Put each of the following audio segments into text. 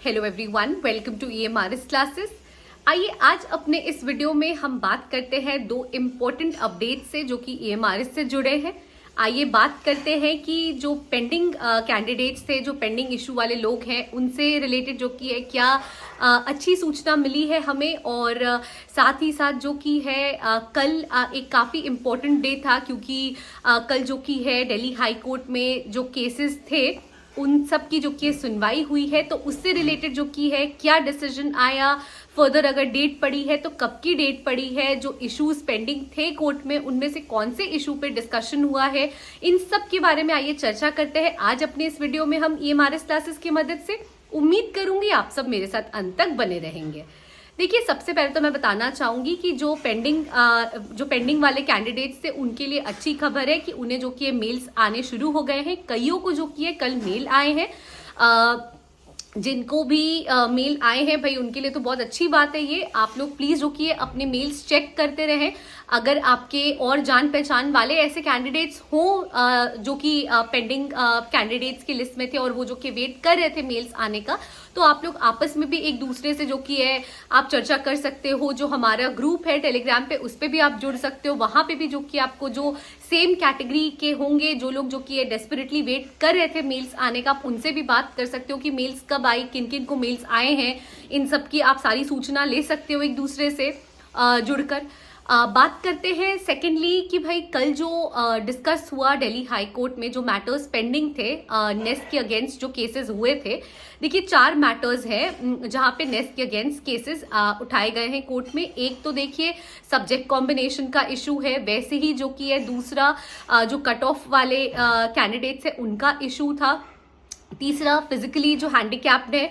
Hello everyone, welcome to EMRS classes. आइए आज अपने इस वीडियो में हम बात करते हैं दो इम्पोर्टेंट अपडेट से जो कि EMRS से जुड़े हैं। आइए बात करते हैं कि जो पेंडिंग कैंडिडेट्स थे, जो पेंडिंग इशू वाले लोग हैं, उनसे रिलेटेड जो कि है क्या अच्छी सूचना मिली है हमें। और साथ ही साथ जो कि है कल एक काफ़ी इम्पोर्टेंट डे था, क्योंकि कल जो कि है दिल्ली हाई कोर्ट में जो केसेस थे उन सब की जो कि सुनवाई हुई है, तो उससे रिलेटेड जो कि है क्या डिसीजन आया, फर्दर अगर डेट पड़ी है तो कब की डेट पड़ी है, जो इश्यूज पेंडिंग थे कोर्ट में उनमें से कौन से इशू पे डिस्कशन हुआ है, इन सब के बारे में आइए चर्चा करते हैं आज अपने इस वीडियो में हम EMRS क्लासेस की मदद से। उम्मीद करूंगी आप सब मेरे साथ अंत तक बने रहेंगे। देखिए, सबसे पहले तो मैं बताना चाहूंगी कि जो पेंडिंग वाले कैंडिडेट्स थे उनके लिए अच्छी खबर है कि उन्हें जो कि मेल्स आने शुरू हो गए हैं। कईयों को जो कि है कल मेल आए हैं। जिनको भी मेल आए हैं भाई, उनके लिए तो बहुत अच्छी बात है ये। आप लोग प्लीज जो कि अपने मेल्स चेक करते रहें। अगर आपके और जान पहचान वाले ऐसे कैंडिडेट्स हों जो कि पेंडिंग कैंडिडेट्स की लिस्ट में थे और वो जो कि वेट कर रहे थे मेल्स आने का, तो आप लोग आपस में भी एक दूसरे से जो कि है आप चर्चा कर सकते हो। जो हमारा ग्रुप है टेलीग्राम पे, उस पर भी आप जुड़ सकते हो। वहां पे भी जो कि आपको जो सेम कैटेगरी के होंगे, जो लोग जो कि डेस्परेटली वेट कर रहे थे मेल्स आने का, आप उनसे भी बात कर सकते हो कि मेल्स कब आई, किन किन को मेल्स आए हैं। इन सब की आप सारी सूचना ले सकते हो एक दूसरे से जुड़कर। बात करते हैं सेकेंडली कि भाई कल जो डिस्कस हुआ दिल्ली हाई कोर्ट में, जो मैटर्स पेंडिंग थे नेस्ट के अगेंस्ट जो केसेस हुए थे। देखिए, 4 मैटर्स हैं जहां पे नेस्ट के अगेंस्ट केसेस उठाए गए हैं कोर्ट में। एक तो देखिए सब्जेक्ट कॉम्बिनेशन का इशू है, वैसे ही जो कि है दूसरा जो कट ऑफ वाले कैंडिडेट्स है उनका इशू था। तीसरा फिजिकली जो हैंडीकैप्ड है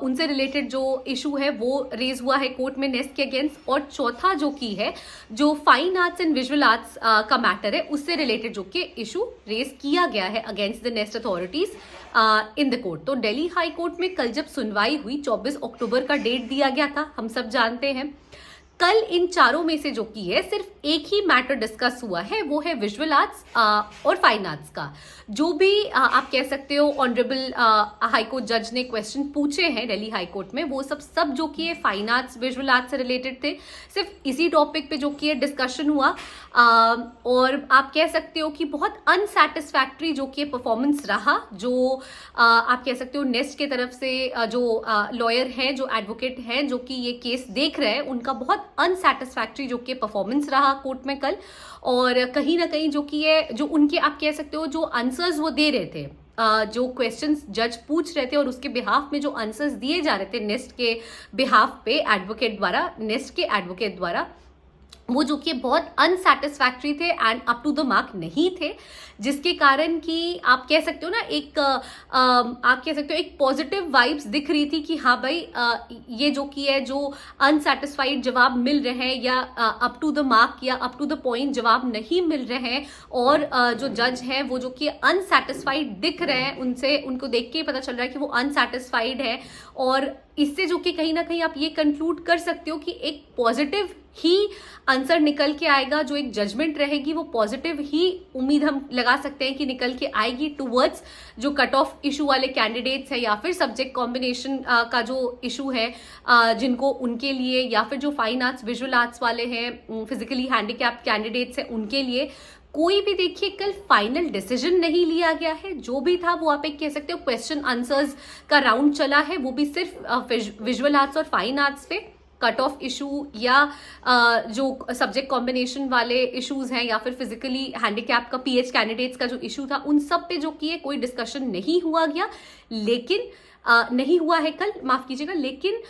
उनसे रिलेटेड जो इशू है वो रेज हुआ है कोर्ट में नेस्ट के अगेंस्ट। और चौथा जो की है जो fine arts and visual arts का मैटर है, उससे रिलेटेड जो कि इशू रेज किया गया है against the nest authorities in the court. तो दिल्ली हाई कोर्ट में कल जब सुनवाई हुई, 24 अक्टूबर का डेट दिया गया था, हम सब जानते हैं। कल इन चारों में से जो की है सिर्फ एक ही मैटर डिस्कस हुआ है, वो है विजुअल आर्ट्स और फाइन आर्ट्स का। जो भी आप कह सकते हो ऑनरेबल हाई कोर्ट जज ने क्वेश्चन पूछे हैं दिल्ली हाई कोर्ट में, वो सब जो कि है फाइन आर्ट्स विजुअल आर्ट्स से रिलेटेड थे। सिर्फ इसी टॉपिक पे जो कि है डिस्कशन हुआ। और आप कह सकते हो कि बहुत अनसेटिस्फैक्ट्री जो कि परफॉर्मेंस रहा। जो आप कह सकते हो नेस्ट के तरफ से जो लॉयर हैं, जो एडवोकेट हैं, जो कि ये केस देख रहे हैं, उनका बहुत अनसेटिस्फैक्ट्री जो कि परफॉर्मेंस रहा कोर्ट में कल। और कहीं ना कहीं जो कि है जो उनके आप कह सकते हो जो आंसर्स वो दे रहे थे, जो क्वेश्चंस जज पूछ रहे थे और उसके बिहाफ में जो आंसर्स दिए जा रहे थे नेस्ट के बिहाफ पे एडवोकेट द्वारा, नेस्ट के एडवोकेट द्वारा, वो जो कि बहुत अनसेटिस्फैक्ट्री थे and up to the mark नहीं थे। जिसके कारण कि आप कह सकते हो ना आप कह सकते हो एक पॉजिटिव वाइब्स दिख रही थी कि हाँ भाई ये जो कि है जो अनसेटिस्फाइड जवाब मिल रहे हैं या अप टू द मार्क या अप टू द पॉइंट जवाब नहीं मिल रहे हैं, और जो जज हैं वो जो कि अनसेटिस्फाइड दिख रहे हैं, उनको देख के ही पता चल रहा है कि वो अनसेटिस्फाइड है। और इससे जो कि कहीं ना कहीं आप ये कंक्लूड कर सकते हो कि एक पॉजिटिव ही आंसर निकल के आएगा, जो एक जजमेंट रहेगी वो पॉजिटिव ही उम्मीद हम लगा सकते हैं कि निकल के आएगी टूवर्ड्स जो कट ऑफ इशू वाले कैंडिडेट्स है या फिर सब्जेक्ट कॉम्बिनेशन का जो इशू है जिनको उनके लिए, या फिर जो फाइन आर्ट्स विजुअल आर्ट्स वाले हैं, फिजिकली हैंडीकैप्ड कैंडिडेट्स हैं, उनके लिए कोई भी देखिए कल फाइनल डिसीजन नहीं लिया गया है। जो भी था वो आप एक कह सकते हो क्वेश्चन आंसर्स का राउंड चला है, वो भी सिर्फ विजुअल आर्ट्स और फाइन आर्ट्स पे। कट ऑफ इशू या जो सब्जेक्ट कॉम्बिनेशन वाले इश्यूज हैं या फिर फिजिकली हैंडीकैप का PH कैंडिडेट्स का जो इशू था, उन सब पे जो कि है कोई डिस्कशन नहीं हुआ गया। लेकिन नहीं हुआ है कल, माफ कीजिएगा, लेकिन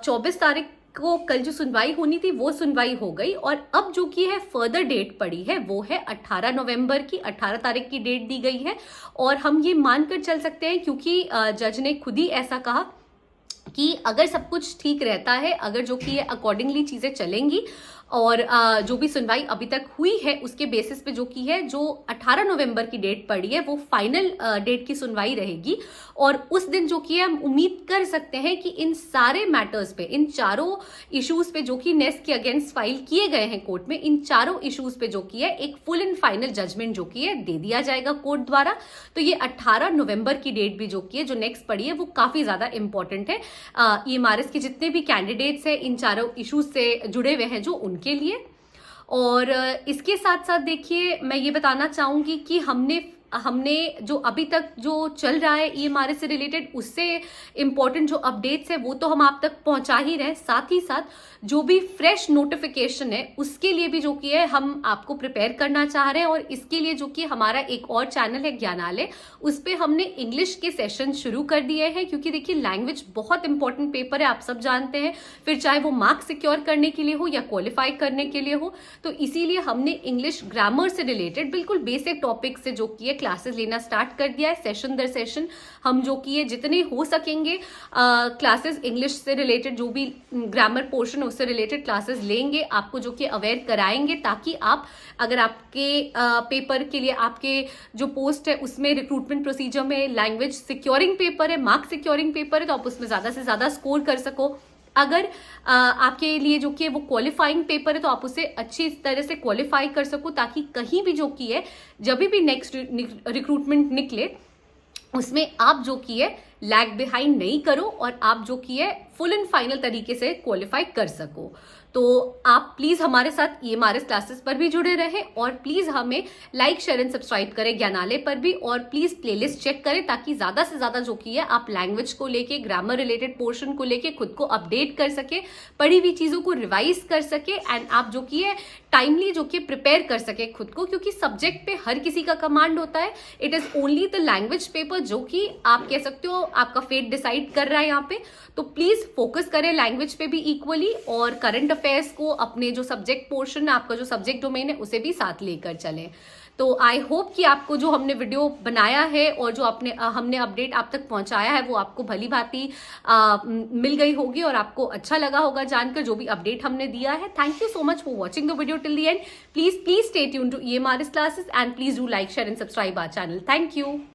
24 तारीख को कल जो सुनवाई होनी थी वो सुनवाई हो गई। और अब जो कि है फर्दर डेट पड़ी है वो है 18 नवंबर की, 18 तारीख की डेट दी गई है। और हम ये मानकर चल सकते हैं, क्योंकि जज ने खुद ही ऐसा कहा कि अगर सब कुछ ठीक रहता है, अगर जो कि अकॉर्डिंगली चीजें चलेंगी और जो भी सुनवाई अभी तक हुई है उसके बेसिस पे जो की है, जो 18 नवंबर की डेट पड़ी है वो फाइनल डेट की सुनवाई रहेगी। और उस दिन जो की है हम उम्मीद कर सकते हैं कि इन सारे मैटर्स पे, इन चारों इश्यूज पे जो कि नेस्ट के अगेंस्ट फाइल किए गए हैं कोर्ट में, इन चारों इश्यूज पे जो की है एक फुल एंड फाइनल जजमेंट जो की है दे दिया जाएगा कोर्ट द्वारा। तो ये 18 नवंबर की डेट भी जो की है, जो नेक्स्ट पड़ी है, वो काफी ज्यादा इंपॉर्टेंट है ईएमआरएस के जितने भी कैंडिडेट्स हैं इन चारों इश्यूज से जुड़े हुए हैं जो उनके लिए। और इसके साथ साथ देखिए मैं ये बताना चाहूंगी कि हमने जो अभी तक जो चल रहा है ईएमआरएस से रिलेटेड, उससे इंपॉर्टेंट जो अपडेट्स है वो तो हम आप तक पहुंचा ही रहे, साथ ही साथ जो भी फ्रेश नोटिफिकेशन है उसके लिए भी जो कि है हम आपको प्रिपेयर करना चाह रहे हैं। और इसके लिए जो कि हमारा एक और चैनल है ज्ञानालय, उस पर हमने इंग्लिश के सेशन शुरू कर दिए हैं, क्योंकि देखिए लैंग्वेज बहुत इंपॉर्टेंट पेपर है, आप सब जानते हैं, फिर चाहे वो मार्क्स सिक्योर करने के लिए हो या क्वालिफाई करने के लिए हो। तो इसीलिए हमने इंग्लिश ग्रामर से रिलेटेड बिल्कुल बेसिक टॉपिक से जो कि क्लासेस लेना स्टार्ट कर दिया है। सेशन दर सेशन हम जो कि जितने हो सकेंगे क्लासेस इंग्लिश से रिलेटेड, जो भी ग्रामर पोर्शन है उससे रिलेटेड क्लासेस लेंगे, आपको जो कि अवेयर कराएंगे, ताकि आप अगर आपके पेपर के लिए आपके जो पोस्ट है उसमें रिक्रूटमेंट प्रोसीजर में लैंग्वेज सिक्योरिंग पेपर है, मार्क्स सिक्योरिंग पेपर है, तो आप उसमें ज्यादा से ज्यादा स्कोर कर सको। अगर आपके लिए जो कि है वो क्वालिफाइंग पेपर है तो आप उसे अच्छी तरह से क्वालिफाई कर सको, ताकि कहीं भी जो कि है जब भी नेक्स्ट रिक्रूटमेंट निकले उसमें आप जो कि है लैग बिहाइंड नहीं करो और आप जो कि है फुल एंड फाइनल तरीके से क्वालिफाई कर सको। तो आप प्लीज हमारे साथ ईएमआरएस क्लासेस पर भी जुड़े रहें और प्लीज हमें लाइक शेयर एंड सब्सक्राइब करें ज्ञानालय पर भी, और प्लीज प्लेलिस्ट चेक करें ताकि ज्यादा से ज्यादा जो की है आप लैंग्वेज को लेके, ग्रामर रिलेटेड पोर्शन को लेके खुद को अपडेट कर सके, पढ़ी हुई चीजों को रिवाइज कर सके एंड आप जो की है टाइमली जो कि प्रिपेयर कर सके खुद को, क्योंकि सब्जेक्ट पे हर किसी का कमांड होता है। It is only the language paper जो कि आप कह सकते हो आपका फेट डिसाइड कर रहा है यहाँ पे। तो प्लीज फोकस करें लैंग्वेज पे भी इक्वली, और करंट अफेयर्स को, अपने जो सब्जेक्ट पोर्शन है, आपका जो सब्जेक्ट डोमेन है, उसे भी साथ लेकर चलें। तो आई होप कि आपको जो हमने वीडियो बनाया है और जो हमने अपडेट आप तक पहुंचाया है वो आपको भली भांति मिल गई होगी और आपको अच्छा लगा होगा जानकर जो भी अपडेट हमने दिया है। Thank you so much for watching the video till the end. Please stay tuned to EMRS classes and please do like share and subscribe our channel. Thank you.